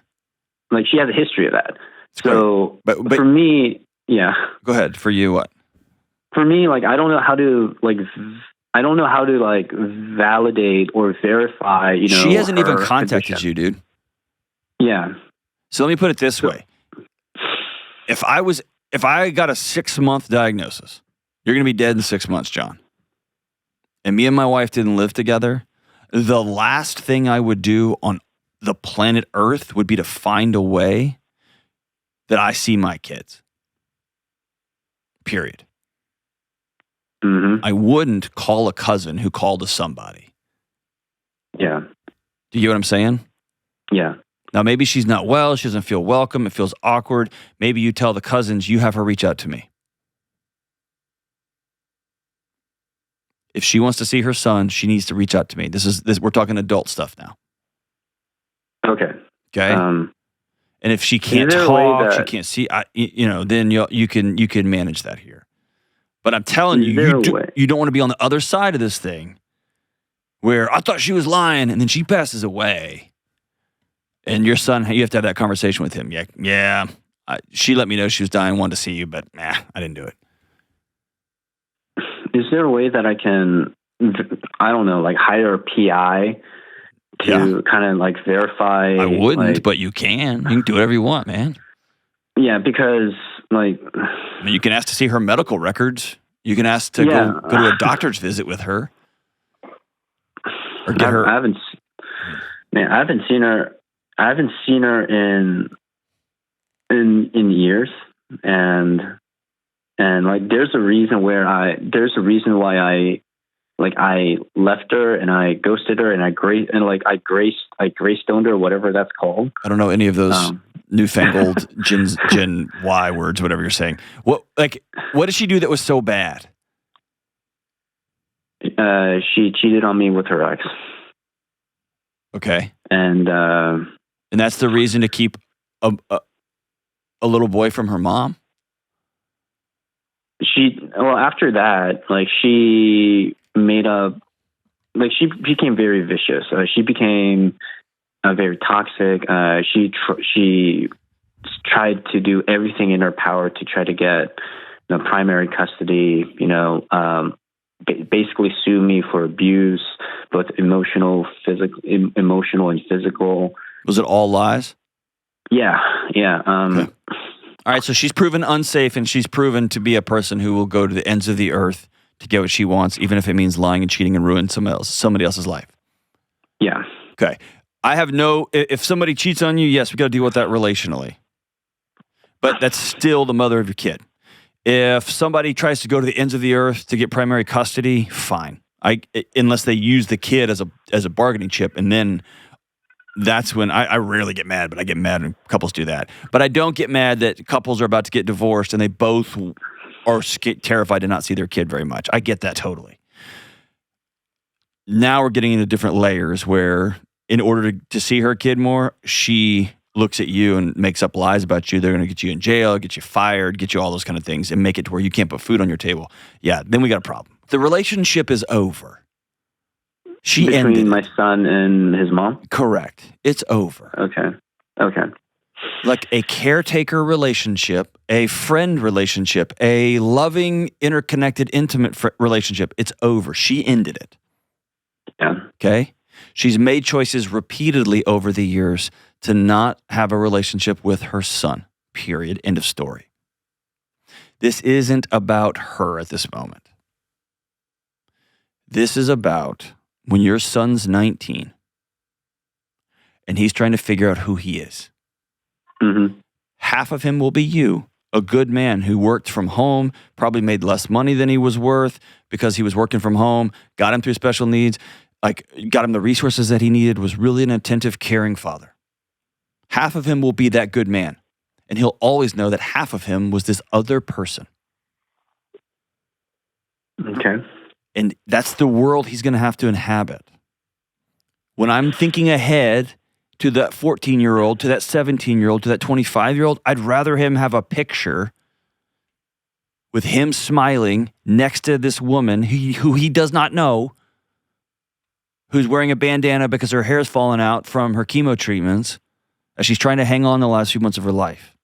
Like, she has a history of that. It's so, but for me, yeah. Go ahead. For you, what? For me, like, I don't know how to validate or verify. You know, she hasn't even contacted condition. you, dude. Yeah. So let me put it this way: if I got a 6-month diagnosis, you're going to be dead in 6 months, John. And me and my wife didn't live together. The last thing I would do on the planet Earth would be to find a way that I see my kids. Period. Mm-hmm. I wouldn't call a cousin who called to somebody. Yeah. Do you get what I'm saying? Yeah. Now, maybe she's not well. She doesn't feel welcome. It feels awkward. Maybe you tell the cousins, you have her reach out to me. If she wants to see her son, she needs to reach out to me. We're talking adult stuff now. Okay. Okay. And if she can't talk, she can't see, then you can manage that here. But I'm telling you, you don't want to be on the other side of this thing where I thought she was lying and then she passes away. And your son, you have to have that conversation with him. Yeah. She let me know she was dying, wanted to see you, but I didn't do it. Is there a way that I can, I don't know, like hire a PI to kind of like verify? I wouldn't, but you can. You can do whatever you want, man. Yeah, because like... I mean, you can ask to see her medical records. You can ask to go to a doctor's visit with her. Or get her... I haven't seen her. I haven't seen her in years, and like there's a reason why I left her and I ghosted her and I gray stoned her, whatever that's called. I don't know any of those newfangled Gen Y words, whatever you're saying. What did she do that was so bad? She cheated on me with her ex. Okay. And that's the reason to keep a little boy from her mom? After that, like she became very vicious. She became very toxic. She tried to do everything in her power to try to get primary custody, basically sue me for abuse, both emotional and physical. Was it all lies? Yeah. Okay. All right, so she's proven unsafe, and she's proven to be a person who will go to the ends of the earth to get what she wants, even if it means lying and cheating and ruin somebody else's life. Yeah. Okay. If somebody cheats on you, yes, we got to deal with that relationally. But that's still the mother of your kid. If somebody tries to go to the ends of the earth to get primary custody, fine. Unless they use the kid as a bargaining chip, and then that's when I rarely get mad, but I get mad when couples do that. But I don't get mad that couples are about to get divorced and they both are terrified to not see their kid very much. I get that totally. Now we're getting into different layers where in order to see her kid more, she looks at you and makes up lies about you. They're going to get you in jail, get you fired, get you all those kind of things, and make it to where you can't put food on your table. Yeah, then we got a problem. The relationship is over. Between my son and his mom? Correct. It's over. Okay. Like a caretaker relationship, a friend relationship, a loving, interconnected, intimate relationship. It's over. She ended it. Yeah. Okay? She's made choices repeatedly over the years to not have a relationship with her son. Period. End of story. This isn't about her at this moment. This is about when your son's 19 and he's trying to figure out who he is. Mm-hmm. Half of him will be you, a good man who worked from home, probably made less money than he was worth because he was working from home, got him through special needs, got him the resources that he needed, was really an attentive, caring father. Half of him will be that good man. And he'll always know that half of him was this other person. Okay. And that's the world he's going to have to inhabit. When I'm thinking ahead to that 14-year-old, to that 17-year-old, to that 25-year-old, I'd rather him have a picture with him smiling next to this woman who he does not know, who's wearing a bandana because her hair's fallen out from her chemo treatments as she's trying to hang on the last few months of her life.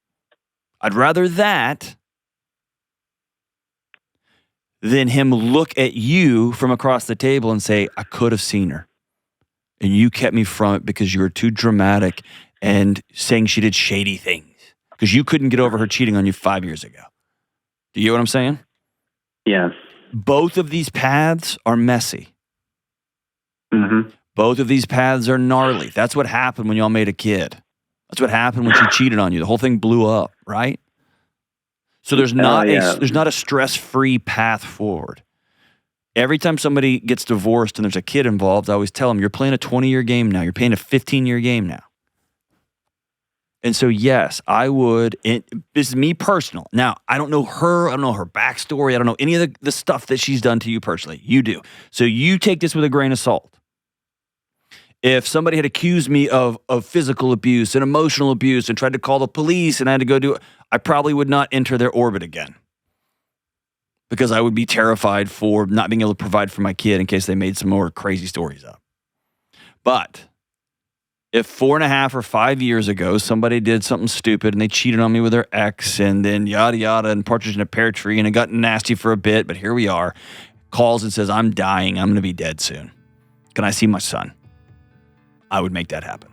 I'd rather that than him look at you from across the table and say, I could have seen her. And you kept me from it because you were too dramatic and saying she did shady things. Because you couldn't get over her cheating on you 5 years ago. Do you get what I'm saying? Yeah. Both of these paths are messy. Mm-hmm. Both of these paths are gnarly. That's what happened when y'all made a kid. That's what happened when she cheated on you. The whole thing blew up, right? So there's not a stress-free path forward. Every time somebody gets divorced and there's a kid involved, I always tell them, you're playing a 20-year game now. You're playing a 15-year game now. And so, yes, I would. This is me personal. Now, I don't know her. I don't know her backstory. I don't know any of the stuff that she's done to you personally. You do. So you take this with a grain of salt. If somebody had accused me of physical abuse and emotional abuse and tried to call the police and I had to go do it, I probably would not enter their orbit again. Because I would be terrified for not being able to provide for my kid in case they made some more crazy stories up. But if 4.5 or 5 years ago, somebody did something stupid and they cheated on me with their ex and then yada, yada, and partridge in a pear tree and it got nasty for a bit, but here we are, calls and says, I'm dying, I'm going to be dead soon. Can I see my son? I would make that happen.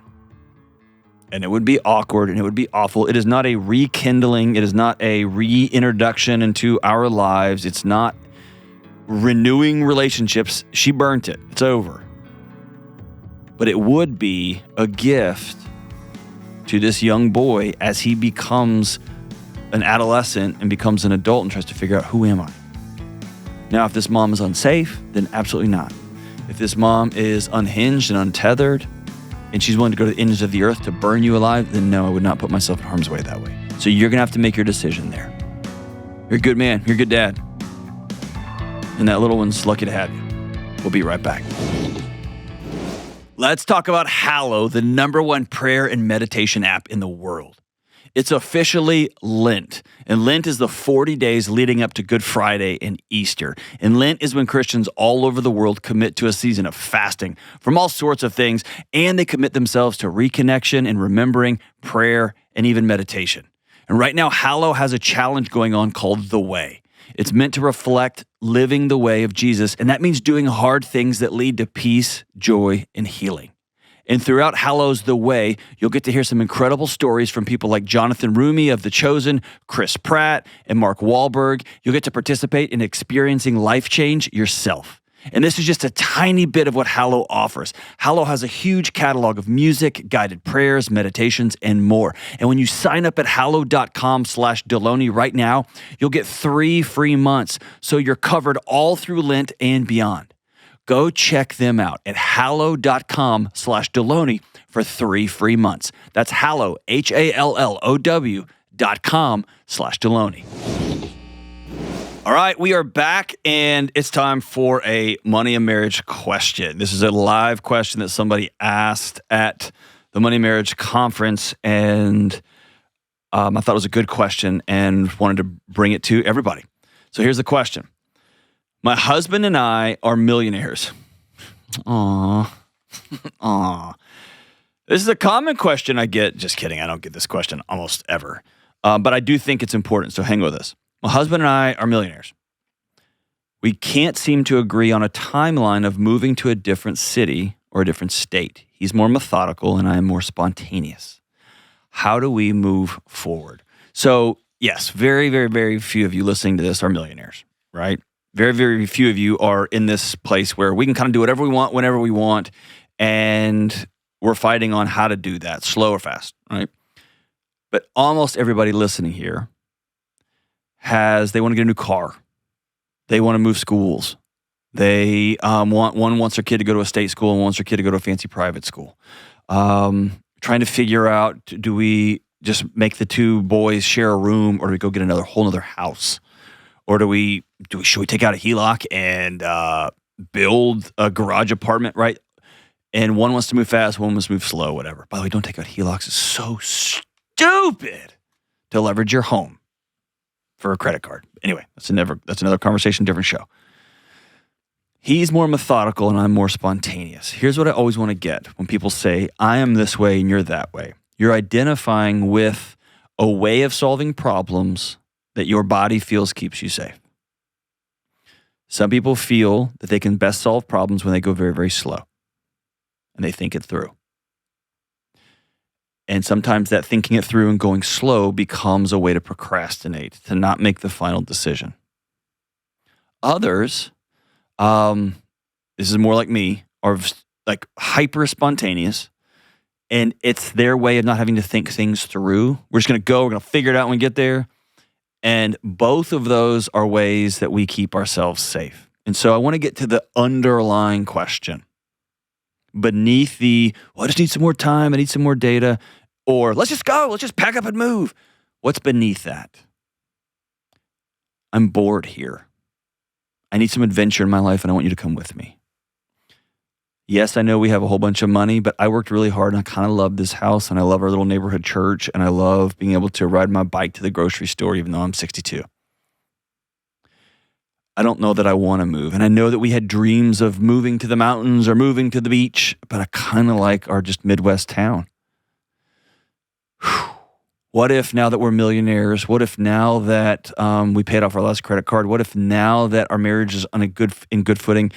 And it would be awkward and it would be awful. It is not a rekindling. It is not a reintroduction into our lives. It's not renewing relationships. She burnt it. It's over. But it would be a gift to this young boy as he becomes an adolescent and becomes an adult and tries to figure out, who am I? Now, if this mom is unsafe, then absolutely not. If this mom is unhinged and untethered, and she's willing to go to the ends of the earth to burn you alive, then no, I would not put myself in harm's way that way. So you're going to have to make your decision there. You're a good man. You're a good dad. And that little one's lucky to have you. We'll be right back. Let's talk about Hallow, the #1 prayer and meditation app in the world. It's officially Lent, and Lent is the 40 days leading up to Good Friday and Easter. And Lent is when Christians all over the world commit to a season of fasting from all sorts of things, and they commit themselves to reconnection and remembering, prayer, and even meditation. And right now, Hallow has a challenge going on called The Way. It's meant to reflect living the way of Jesus, and that means doing hard things that lead to peace, joy, and healing. And throughout Hallow's The Way, you'll get to hear some incredible stories from people like Jonathan Rumi of The Chosen, Chris Pratt, and Mark Wahlberg. You'll get to participate in experiencing life change yourself. And this is just a tiny bit of what Hallow offers. Hallow has a huge catalog of music, guided prayers, meditations, and more. And when you sign up at hallow.com/Delony right now, you'll get 3 free months. So you're covered all through Lent and beyond. Go check them out at hallow.com/Delony for 3 free months. That's Hallow, HALLOW.com/Delony. All right, we are back, and it's time for a money and marriage question. This is a live question that somebody asked at the Money and Marriage Conference, and I thought it was a good question and wanted to bring it to everybody. So here's the question. My husband and I are millionaires. Aww. This is a common question I get. Just kidding. I don't get this question almost ever. But I do think it's important, so hang with us. My husband and I are millionaires. We can't seem to agree on a timeline of moving to a different city or a different state. He's more methodical and I am more spontaneous. How do we move forward? So, yes, very, very, very few of you listening to this are millionaires, right? Very, very few of you are in this place where we can kind of do whatever we want, whenever we want, and we're fighting on how to do that, slow or fast, right? But almost everybody listening here they want to get a new car. They want to move schools. They one wants their kid to go to a state school and wants their kid to go to a fancy private school. trying to figure out, do we just make the two boys share a room, or do we go get whole other house? Or should we take out a HELOC and build a garage apartment, right? And one wants to move fast, one wants to move slow, whatever. By the way, don't take out HELOCs. It's so stupid to leverage your home for a credit card. Anyway, that's another conversation, different show. He's more methodical and I'm more spontaneous. Here's what I always want to get when people say, I am this way and you're that way. You're identifying with a way of solving problems that your body feels keeps you safe. Some people feel that they can best solve problems when they go very, very slow and they think it through. And sometimes that thinking it through and going slow becomes a way to procrastinate, to not make the final decision. Others, this is more like me, are like hyper spontaneous, and it's their way of not having to think things through. We're just going to go, we're going to figure it out when we get there. And both of those are ways that we keep ourselves safe. And so I want to get to the underlying question. Beneath the, well, I just need some more time, I need some more data, or let's just go, let's just pack up and move. What's beneath that? I'm bored here. I need some adventure in my life and I want you to come with me. Yes, I know we have a whole bunch of money, but I worked really hard and I kind of love this house and I love our little neighborhood church and I love being able to ride my bike to the grocery store even though I'm 62. I don't know that I want to move. And I know that we had dreams of moving to the mountains or moving to the beach, but I kind of like our just Midwest town. What if now that we're millionaires, what if now that we paid off our last credit card, what if now that our marriage is in good footing,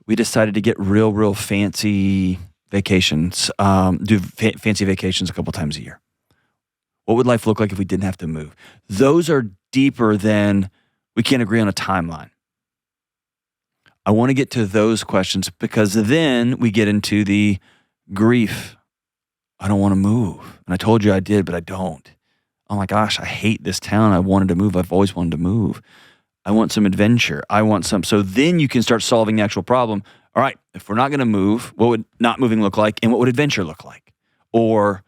we decided to get real fancy vacations, do fancy vacations a couple times a year? What would life look like if we didn't have to move? Those are deeper than we can't agree on a timeline. I want to get to those questions because then we get into the grief. I don't want to move. And I told you I did, but I don't. Oh my gosh, I hate this town. I wanted to move. I've always wanted to move. I want some adventure. I want some. So then you can start solving the actual problem. All right, if we're not going to move, what would not moving look like? And what would adventure look like? Or,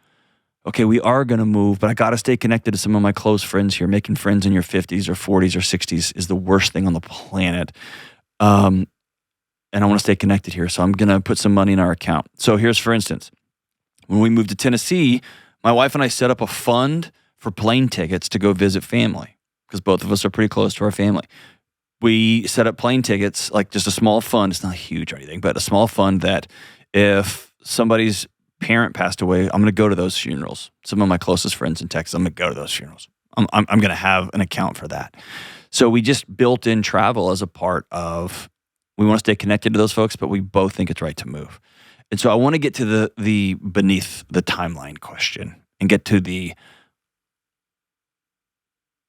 okay, we are going to move, but I got to stay connected to some of my close friends here. Making friends in your 50s or 40s or 60s is the worst thing on the planet. And I want to stay connected here. So I'm going to put some money in our account. So here's, for instance, when we moved to Tennessee, my wife and I set up a fund for plane tickets to go visit family because both of us are pretty close to our family. We set up plane tickets, like just a small fund. It's not huge or anything, but a small fund that if somebody's parent passed away, I'm going to go to those funerals. Some of my closest friends in Texas, I'm going to go to those funerals. I'm going to have an account for that. So we just built in travel as a part of, we want to stay connected to those folks, but we both think it's right to move. And so I want to get to the beneath the timeline question and get to the,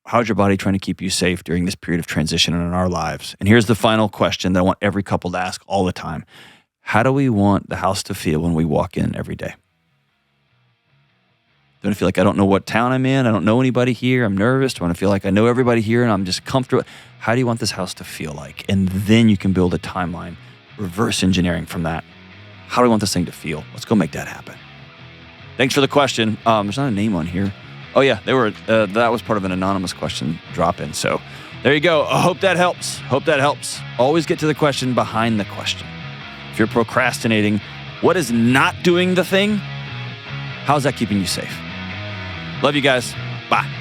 how's your body trying to keep you safe during this period of transition in our lives? And here's the final question that I want every couple to ask all the time. How do we want the house to feel when we walk in every day? Do I feel like I don't know what town I'm in? I don't know anybody here. I'm nervous. Do I want to feel like I know everybody here and I'm just comfortable? How do you want this house to feel like? And then you can build a timeline, reverse engineering from that. How do I want this thing to feel? Let's go make that happen. Thanks for the question. There's not a name on here. Oh yeah, that was part of an anonymous question drop-in. So there you go. I hope that helps. Always get to the question behind the question. If you're procrastinating, what is not doing the thing? How's that keeping you safe? Love you guys. Bye.